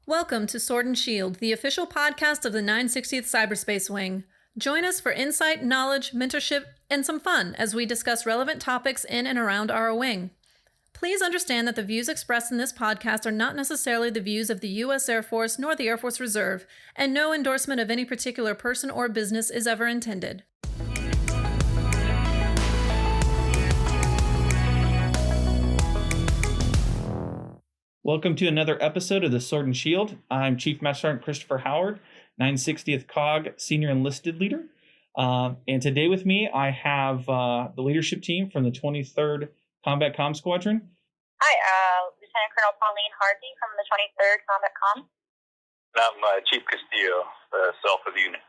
Welcome to Sword and Shield, the official podcast of the 960th Cyberspace Wing. Join us for insight, knowledge, mentorship, and some fun as we discuss relevant topics in and around our wing. Please understand that the views expressed in this podcast are not necessarily the views of the U.S. Air Force nor the Air Force Reserve, and no endorsement of any particular person or business is ever intended. Welcome to another episode of the Sword and Shield. I'm Chief Master Sgt. Christopher Howard, 960th COG Senior Enlisted Leader. And today with me, I have the leadership team from the 23rd Combat Comm Squadron. Hi, Lieutenant Colonel Pauline Harke from the 23rd Combat Comm. I'm Chief Castillo, self of the unit.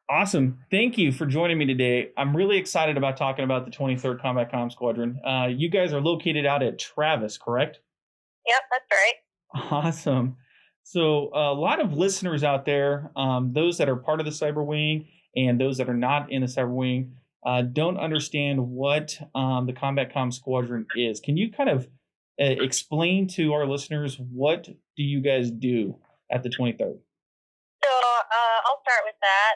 Awesome. Thank you for joining me today. I'm really excited about talking about the 23rd Combat Comm Squadron. You guys are located out at Travis, correct? Yep, that's right. Awesome. So a lot of listeners out there, those that are part of the Cyber Wing and those that are not in the Cyber Wing, don't understand what the Combat Comm Squadron is. Can you kind of explain to our listeners, what do you guys do at the 23rd? So I'll start with that.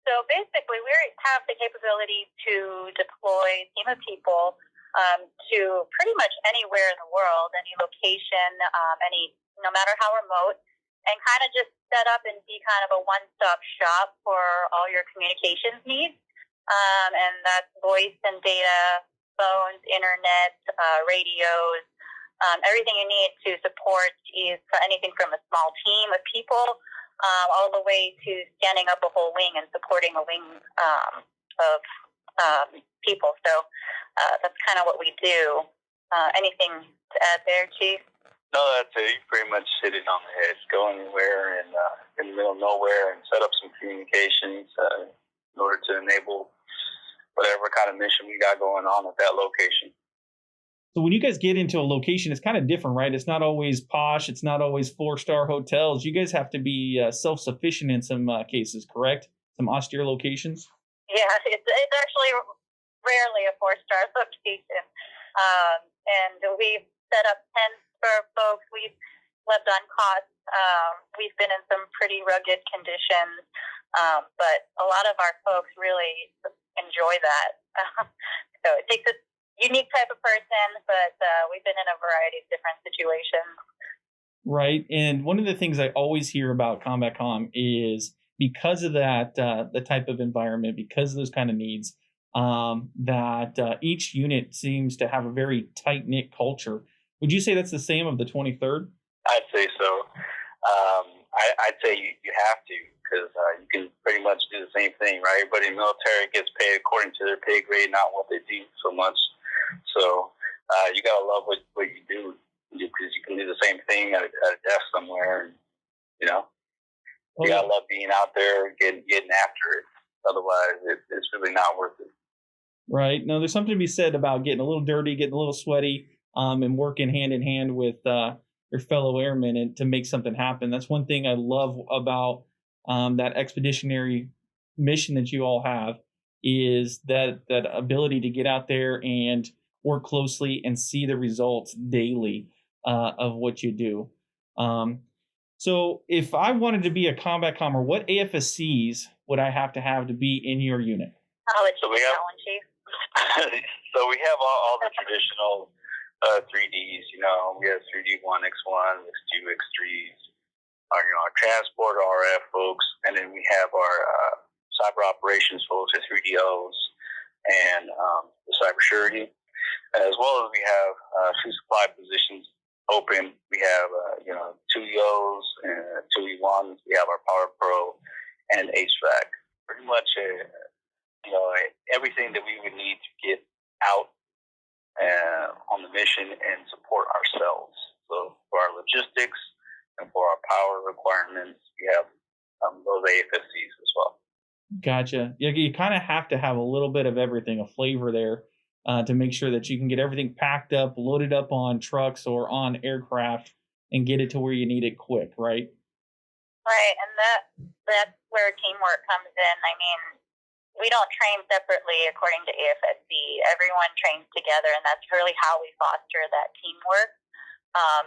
So basically, we have the capability to deploy a team of people to pretty much anywhere in the world, any location, no matter how remote, and kind of just set up and be kind of a one-stop shop for all your communications needs. And that's voice and data, phones, internet, radios, everything you need to support anything from a small team of people all the way to standing up a whole wing and supporting a wing of people. So that's kind of what we do. Anything to add there, Chief? No, that's it. You pretty much hit it on the head. Go anywhere and in the middle of nowhere and set up some communications in order to enable whatever kind of mission we got going on at that location. So when you guys get into a location, it's kind of different, right? It's not always posh. It's not always 4-star hotels. You guys have to be self-sufficient in some cases, correct? Some austere locations? Yeah, it's actually rarely a 4-star location. And we've set up tents for folks. We've lived on cots. We've been in some pretty rugged conditions. But a lot of our folks really enjoy that. So it takes a unique type of person, but we've been in a variety of different situations. Right. And one of the things I always hear about Combat Comm is because of that, the type of environment, because of those kind of needs, that each unit seems to have a very tight-knit culture. Would you say that's the same of the 23rd? I'd say so. I'd say you have to, because you can pretty much do the same thing, right? Everybody in the military gets paid according to their pay grade, not what they do so much. So you got to love what you do, because you can do the same thing at a desk somewhere, and, you know. You gotta love being out there, getting after it. Otherwise, it's really not worth it. Right. No, there's something to be said about getting a little dirty, getting a little sweaty, and working hand in hand with your fellow airmen and to make something happen. That's one thing I love about that expeditionary mission that you all have, is that ability to get out there and work closely and see the results daily of what you do. So if I wanted to be a combat commer, what AFSCs would I have to be in your unit? I'll let you that one, Chief. So we have all the traditional 3Ds. You know, we have 3D1, X1, X2, X3s. Our transport RF folks, and then we have our cyber operations folks, the 3DOs, and the cyber surety, as well as we have 2 supply positions open. We have 2 EOs and 2 E1s. We have our Power Pro and HVAC. Pretty much, everything that we would need to get out on the mission and support ourselves. So for our logistics and for our power requirements, we have those AFSCs as well. Gotcha. You kind of have to have a little bit of everything, a flavor there, to make sure that you can get everything packed up, loaded up on trucks or on aircraft, and get it to where you need it quick, right? Right, and that's where teamwork comes in. I mean, we don't train separately according to AFSC. Everyone trains together, and that's really how we foster that teamwork.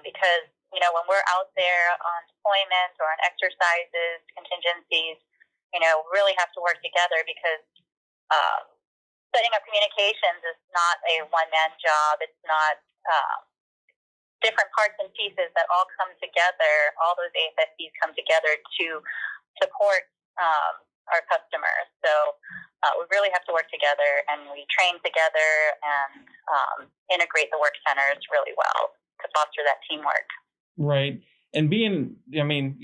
Because when we're out there on deployment or on exercises, contingencies, really have to work together because setting up communications is not a one-man job. It's not different parts and pieces that all come together. All those AFSCs come together to support our customers. So we really have to work together, and we train together and integrate the work centers really well to foster that teamwork. Right. And you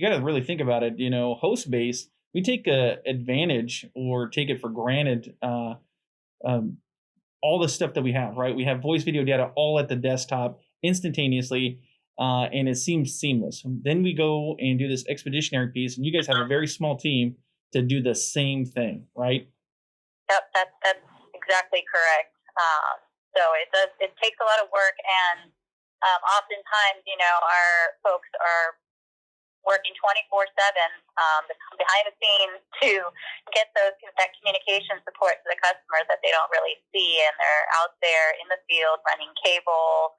got to really think about it. Host base, we take advantage or take it for granted. All the stuff that we have, right? We have voice, video, data all at the desktop instantaneously, and it seems seamless. Then we go and do this expeditionary piece, and you guys have a very small team to do the same thing, right? Yep, that's exactly correct. So it takes a lot of work, and oftentimes, our folks are working 24/7 behind the scenes to get that communication support to the customers that they don't really see, and they're out there in the field running cable,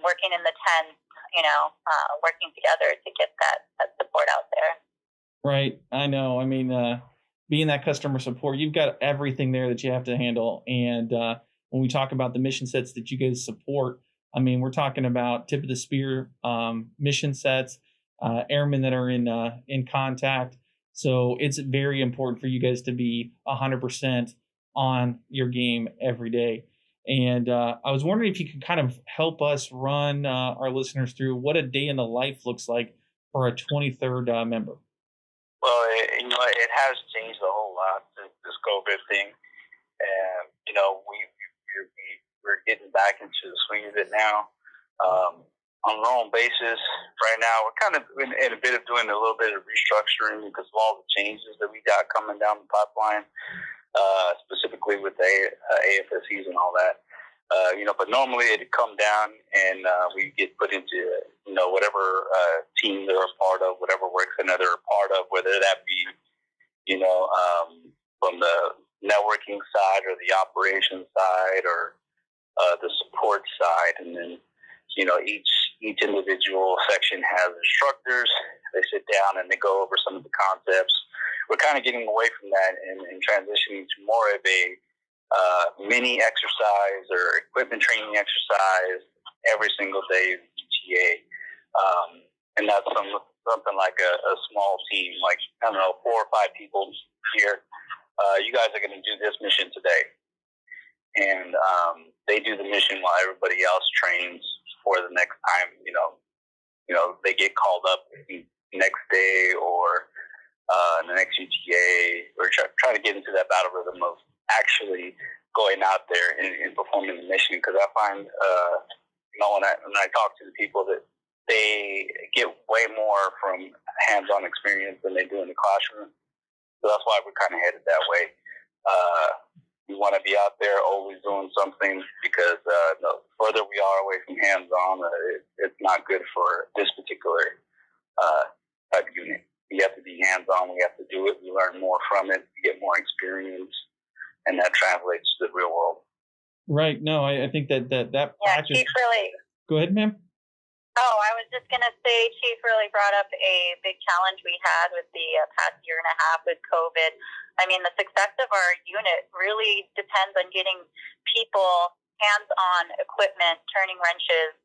working in the tent, working together to get that support out there. Right. I know. Being that customer support, you've got everything there that you have to handle. And when we talk about the mission sets that you guys support, we're talking about tip of the spear mission sets, airmen that are in contact. So it's very important for you guys to be 100% on your game every day. And I was wondering if you could kind of help us run our listeners through what a day in the life looks like for a 23rd member. Well, it has changed a whole lot since this COVID thing. And, we're getting back into the swing of it now. On a normal basis, right now, we're kind of in a bit of doing a little bit of restructuring because of all the changes that we got coming down the pipeline, specifically with the AFSCs and all that. But normally it'd come down and we get put into, whatever team they're a part of, whatever work center they're a part of, whether that be, from the networking side or the operations side or the support side. And then, each individual section has instructors. They sit down and they go over some of the concepts. We're kind of getting away from that and transitioning to more of a mini exercise or equipment training exercise every single day of ETA. And that's something like a small team, like, 4 or 5 people here. You guys are going to do this mission today. And they do the mission while everybody else trains for the next time, they get called up the next day or the next ETA, or try to get into that battle rhythm of actually going out there and performing the mission. Because I find, when I talk to the people, that they get way more from hands-on experience than they do in the classroom. So that's why we're kind of headed that way. We want to be out there always doing something because the further we are away from hands-on, it's not good for this particular type of unit. We have to be hands-on. We have to do it. We learn more from it. We get more experience, and that translates to the real world. Right. No, I think that practice. Chief really. Go ahead, ma'am. Oh, I was just going to say, Chief really brought up a big challenge we had with the past year and a half with COVID. The success of our unit really depends on getting people hands-on equipment, turning wrenches,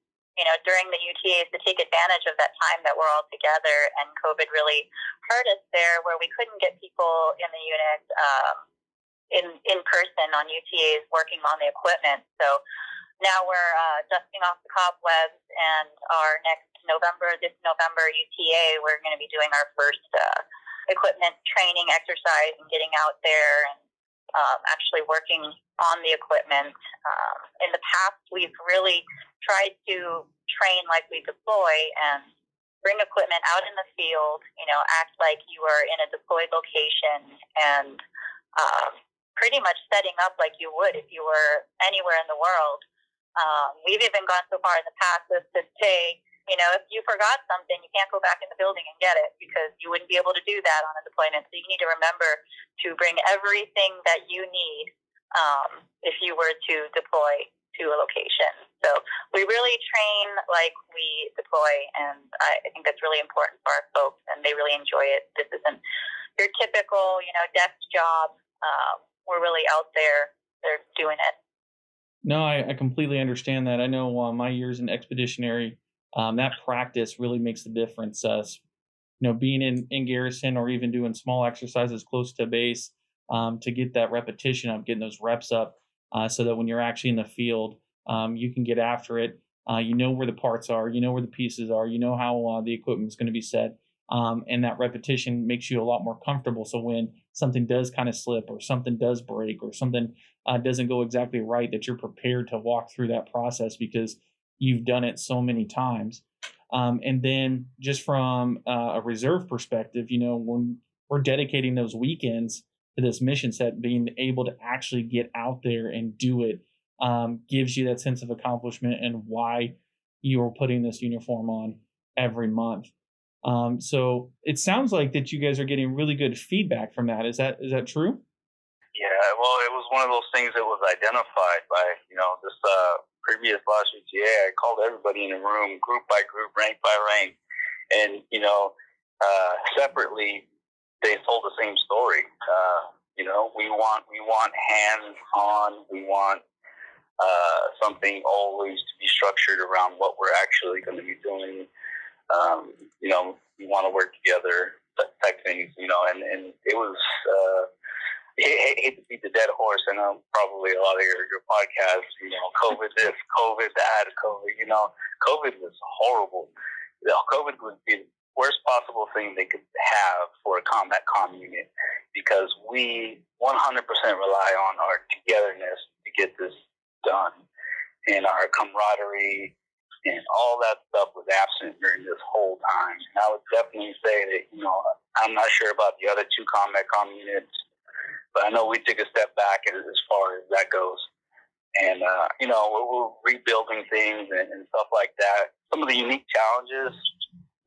during the UTAs to take advantage of that time that we're all together. And COVID really hurt us there where we couldn't get people in the unit in person on UTAs working on the equipment. So now we're dusting off the cobwebs, and this November UTA, we're going to be doing our first equipment training exercise and getting out there and actually working on the equipment. In the past, we've really tried to train like we deploy and bring equipment out in the field, act like you are in a deployed location and pretty much setting up like you would if you were anywhere in the world. We've even gone so far in the past as to say, if you forgot something, you can't go back in the building and get it because you wouldn't be able to do that on a deployment. So you need to remember to bring everything that you need if you were to deploy to a location. So we really train like we deploy, and I think that's really important for our folks, and they really enjoy it. This isn't your typical, desk job. We're really out there. They're doing it. No, I completely understand that. I know my years in expeditionary, that practice really makes the difference. Being in garrison or even doing small exercises close to base to get that repetition up, getting those reps up, so that when you're actually in the field, you can get after it. You know where the parts are, you know where the pieces are, you know how the equipment is going to be set. And that repetition makes you a lot more comfortable. So when something does kind of slip or something does break or something doesn't go exactly right, that you're prepared to walk through that process because you've done it so many times. And then just from a reserve perspective, when we're dedicating those weekends to this mission set, being able to actually get out there and do it gives you that sense of accomplishment and why you're putting this uniform on every month. So it sounds like that you guys are getting really good feedback from that. Is that true? Yeah, well, it was one of those things that was identified by, this previous last UTA. I called everybody in the room, group by group, rank by rank, and separately, they told the same story. We want hands on. We want something always to be structured around what we're actually going to be doing. We want to work together, type things, and it was. I hate to beat the dead horse. I know probably a lot of your podcasts, COVID this, COVID that, COVID, COVID was horrible. COVID would be the worst possible thing they could have for a combat comm unit because we 100% rely on our togetherness to get this done, and our camaraderie and all that stuff was absent during this whole time. And I would definitely say that, I'm not sure about the other two combat comm units, but I know we took a step back as far as that goes. And, we're rebuilding things and stuff like that. Some of the unique challenges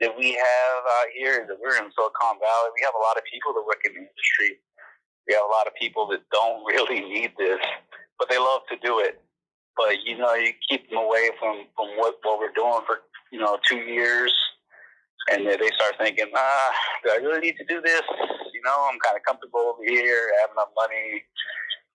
that we have out here is that we're in Silicon Valley. We have a lot of people that work in the industry. We have a lot of people that don't really need this, but they love to do it. But, you keep them away from what we're doing for, 2 years. And they start thinking, do I really need to do this? I'm kind of comfortable over here, I have enough money,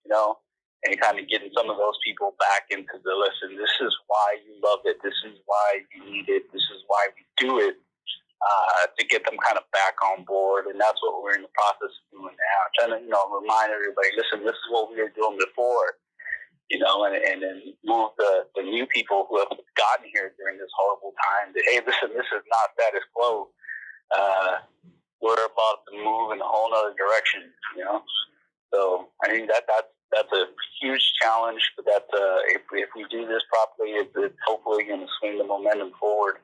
and kind of getting some of those people back into the listen. This is why you love it. This is why you need it. This is why we do it, to get them kind of back on board. And that's what we're in the process of doing now. Trying to, remind everybody, listen, this is what we were doing before, and then move the new people who have gotten here during this horrible time that, hey, listen, this is not status quo. We're about to move in a whole other direction, So I think that's a huge challenge, but that's if we do this properly, it's hopefully going to swing the momentum forward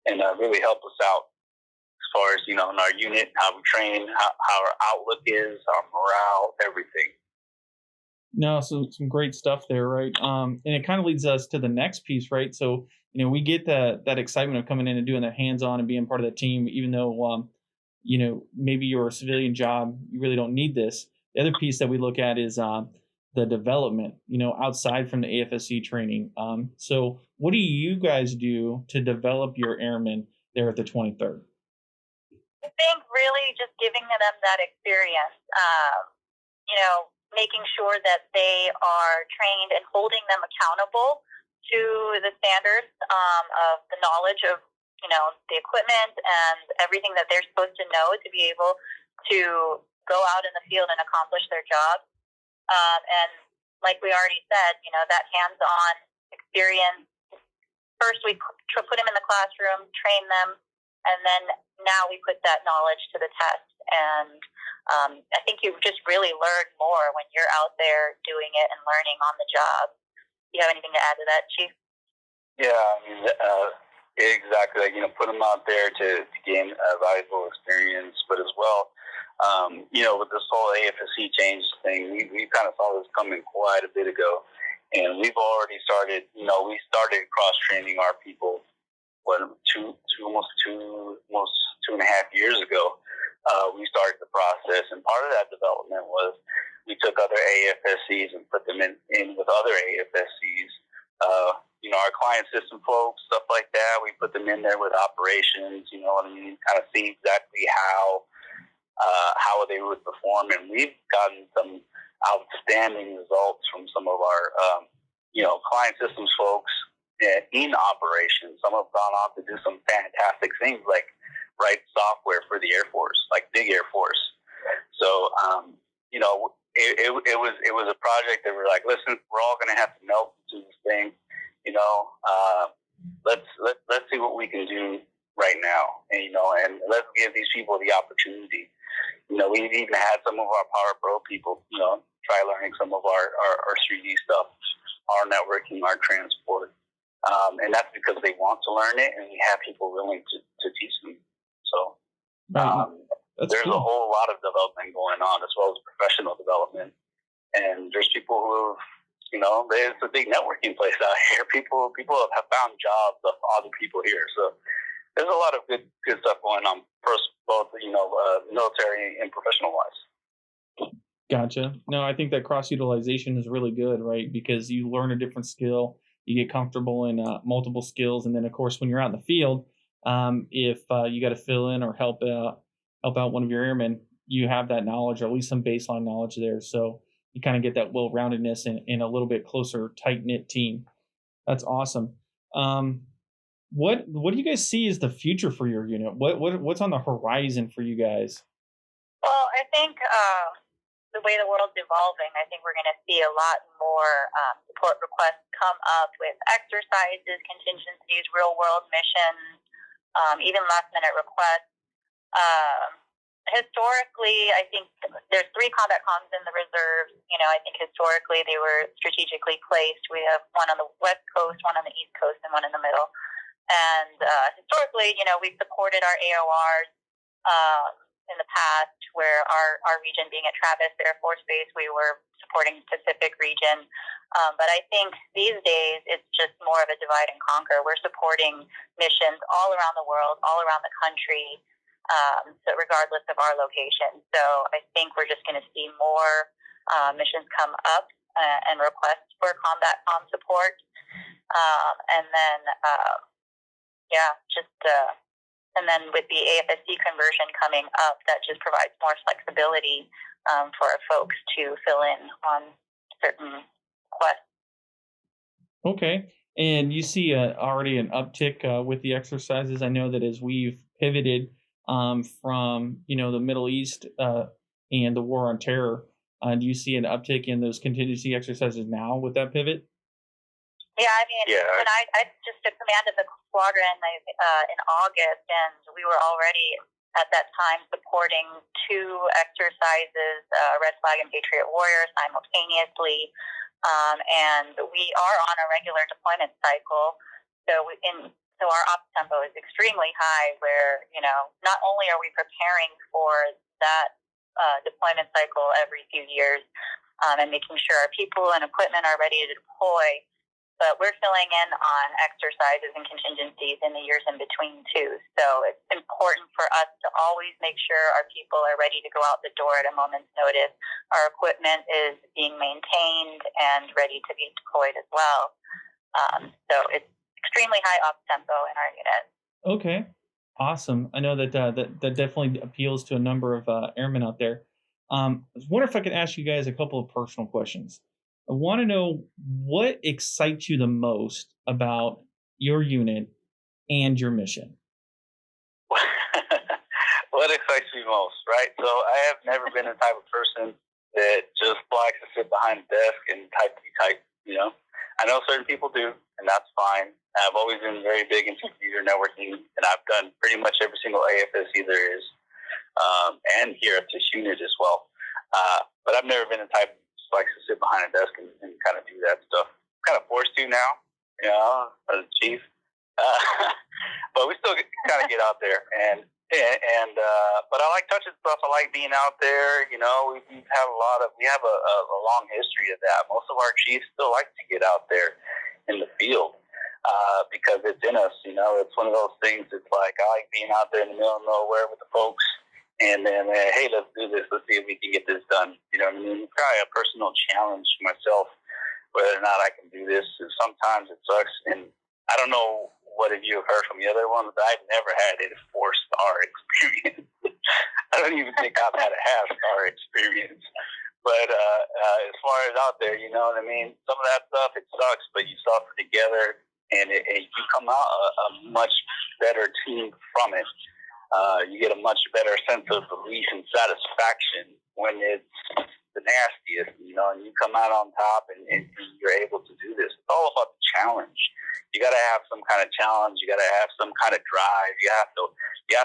and really help us out as far as in our unit, how we train, how our outlook is, our morale, everything. No, so some great stuff there, right? And it kind of leads us to the next piece, right? So we get that excitement of coming in and doing that hands-on and being part of the team, even though maybe your civilian job, you really don't need this. The other piece that we look at is the development, outside from the AFSC training. So what do you guys do to develop your airmen there at the 23rd? I think really just giving them that experience, making sure that they are trained and holding them accountable to the standards of the knowledge of the equipment and everything that they're supposed to know to be able to go out in the field and accomplish their job. And like we already said, that hands-on experience, first we put them in the classroom, train them, and then now we put that knowledge to the test. And I think you just really learn more when you're out there doing it and learning on the job. Do you have anything to add to that, Chief? Yeah, exactly. Put them out there to gain a valuable experience, but as well, with this whole AFSC change thing, we kind of saw this coming quite a bit ago, and we've already started. We started cross training our people. Almost 2.5 years ago, we started the process, and part of that development was we took other AFSCs and put them in with other AFSCs client system folks, stuff like that. We put them in there with operations, you know what I mean, kind of see exactly how they would perform. And we've gotten some outstanding results from some of our, client systems folks in operations. Some have gone on to do some fantastic things like write software for the Air Force, like big Air Force. So, it was a project that we're like, listen, we're all going to have to melt into this thing. Let's see what we can do right now, and let's give these people the opportunity. We've even had some of our Power Pro people, try learning some of our 3D stuff, our networking, our transport, and that's because they want to learn it, and we have people willing to teach them. So there's cool. A whole lot of development going on, as well as professional development. And there's people who, it's a big networking place out here. People have found jobs of other people here. So there's a lot of good stuff going on, both military and professional wise. Gotcha. No, I think that cross utilization is really good, right? Because you learn a different skill, you get comfortable in multiple skills, and then of course when you're out in the field, if you got to fill in or help out one of your airmen, you have that knowledge, or at least some baseline knowledge there. So you kind of get that well-roundedness in a little bit closer, tight-knit team. That's awesome. What do you guys see as the future for your unit? What's on the horizon for you guys? Well, I think the way the world's evolving, I think we're going to see a lot more support requests come up with exercises, contingencies, real-world missions, even last-minute requests. Historically, I think there's 3 combat comms in the reserves. I think historically they were strategically placed. We have one on the West Coast, one on the East Coast, and one in the middle. And historically, we've supported our AORs in the past, where our region being at Travis Air Force Base, we were supporting Pacific region. But I think these days it's just more of a divide and conquer. We're supporting missions all around the world, all around the country, so regardless of our location. So I think we're just going to see more missions come up and requests for combat comm support. And then, and then with the AFSC conversion coming up, that just provides more flexibility for our folks to fill in on certain requests. Okay. And you see already an uptick with the exercises. I know that as we've pivoted from the Middle East and the war on terror, do you see an uptick in those contingency exercises now with that pivot? Yeah, when I just took command of the squadron in August, and we were already at that time supporting 2 exercises, Red Flag and Patriot Warrior, simultaneously, and we are on a regular deployment cycle. So our ops tempo is extremely high, where not only are we preparing for that deployment cycle every few years and making sure our people and equipment are ready to deploy, but we're filling in on exercises and contingencies in the years in between too. So it's important for us to always make sure our people are ready to go out the door at a moment's notice. Our equipment is being maintained and ready to be deployed as well. So it's extremely high ops tempo in our unit. Okay, awesome. I know that that definitely appeals to a number of airmen out there. I was wondering if I could ask you guys a couple of personal questions. I want to know what excites you the most about your unit and your mission. What excites me most, right? So I have never been the type of person that just likes to sit behind a desk and type. I know certain people do, and that's fine. I've always been very big into computer networking, and I've done pretty much every single AFSC there is, and here at this unit as well. But I've never been the type that likes to sit behind a desk and kind of do that stuff. I'm kind of forced to now, as a chief. But we still kind of get out there, but I like touching stuff. I like being out there. We have a long history of that. Most of our chiefs still like to get out there in the field because it's in us. It's one of those things. It's like I like being out there in the middle of nowhere with the folks, and then hey, let's do this. Let's see if we can get this done. It's probably a personal challenge for myself whether or not I can do this. And sometimes it sucks, and I don't know what have you heard from the other ones, but I've never had a 4-star experience. I don't even think I've had a half-star experience. But as far as out there, you know what I mean? Some of that stuff, it sucks, but you suffer together, and you come out a much better team from it. You get a much better sense of relief and satisfaction when it's the nastiest, you know, and you come out on top and you're able to do this. It's all about the challenge. You got to have some kind of challenge. You got to have some kind of drive. You have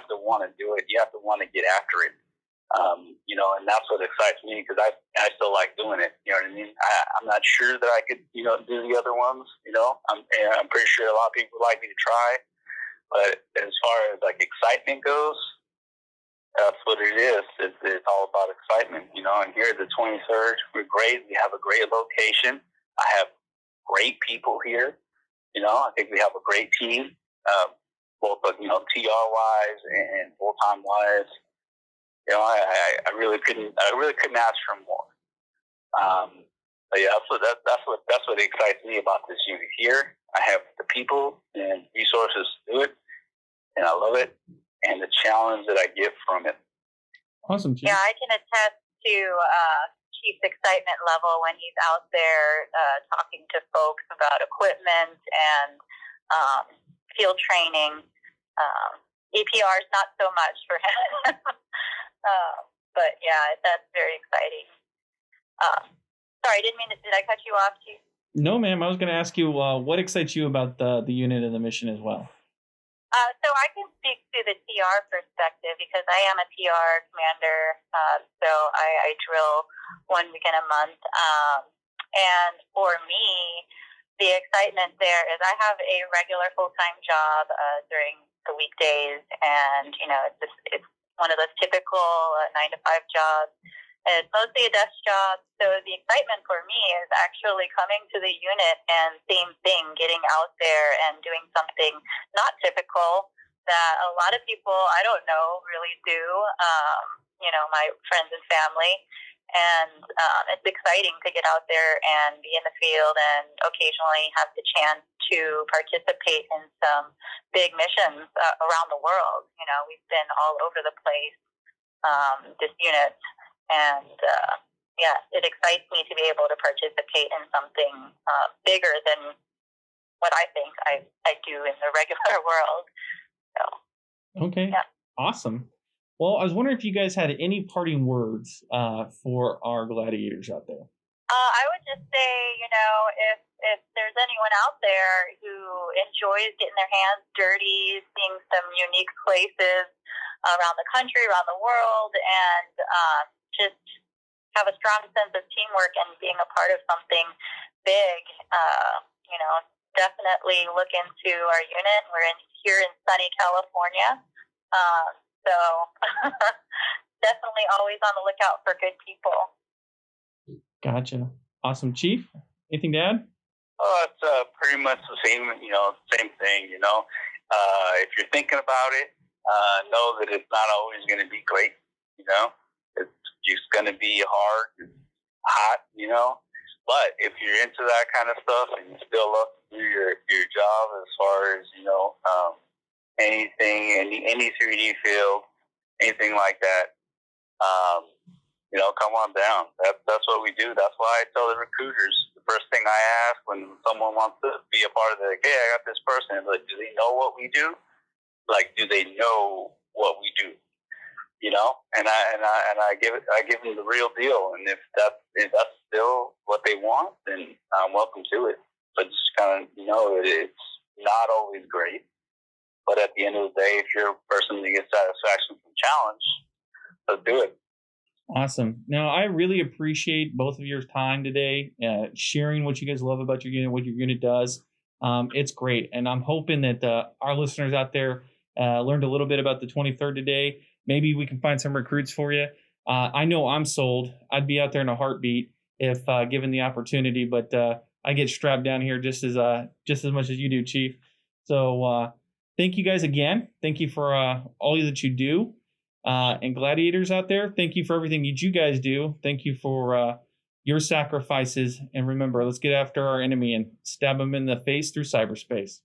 to want to do it. You have to want to get after it. You know, and that's what excites me because I still like doing it. You know what I mean? I'm not sure that I could, you know, do the other ones. You know, I'm pretty sure a lot of people would like me to try. But as far as like excitement goes, that's what it is. It's all about excitement, you know. And here at the 23rd, we're great. We have a great location. I have great people here. You know, I think we have a great team, both you know, TR wise and full time wise. You know, I really couldn't ask for more. But yeah, that's what excites me about this unit here. I have the people and resources to do it, and I love it, and the challenge that I get from it. Awesome, Chief. Yeah, I can attest to Chief's excitement level when he's out there talking to folks about equipment and field training. EPR is not so much for him. But yeah, that's very exciting. Sorry, did I cut you off, Chief? No, ma'am. I was going to ask you what excites you about the unit and the mission as well. So I can speak to the TR perspective because I am a TR commander. So I drill 1 weekend a month. And for me, the excitement there is I have a regular full-time job during the weekdays, and you know it's one of those typical 9-to-5 jobs. And it's mostly a desk job. So the excitement for me is actually coming to the unit and same thing, getting out there and doing something not typical that a lot of people I don't know really do, you know, my friends and family. And it's exciting to get out there and be in the field and occasionally have the chance to participate in some big missions around the world. You know, we've been all over the place, this unit. And, yeah, it excites me to be able to participate in something bigger than what I think I do in the regular world. So, okay, yeah. Awesome. Well, I was wondering if you guys had any parting words for our gladiators out there. I would just say, you know, if there's anyone out there who enjoys getting their hands dirty, seeing some unique places around the country, around the world, and just have a strong sense of teamwork and being a part of something big, you know, definitely look into our unit. We're here in sunny California. So definitely always on the lookout for good people. Gotcha. Awesome. Chief, anything to add? Oh, it's pretty much the same, you know, same thing, you know. If you're thinking about it, know that it's not always going to be great, you know. It's just going to be hard, hot, you know. But if you're into that kind of stuff and you still love to do your job as far as, you know, anything, any 3D field, anything like that, you know, come on down. That's what we do. That's why I tell the recruiters, the first thing I ask when someone wants to be a part of it, like, hey, I got this person. Like, do they know what we do? Like, do they know what we do? You know, and I give them the real deal. And if that's still what they want, then I'm welcome to it. But just kind of, you know, it's not always great. But at the end of the day, if you're a person that gets satisfaction from challenge, let's do it. Awesome. Now, I really appreciate both of your time today, sharing what you guys love about your unit, what your unit does. It's great. And I'm hoping that our listeners out there learned a little bit about the 23rd today. Maybe we can find some recruits for you. I know I'm sold. I'd be out there in a heartbeat if given the opportunity, but I get strapped down here just as much as you do, Chief. So thank you guys again. Thank you for all that you do. And gladiators out there, thank you for everything that you guys do. Thank you for your sacrifices. And remember, let's get after our enemy and stab them in the face through cyberspace.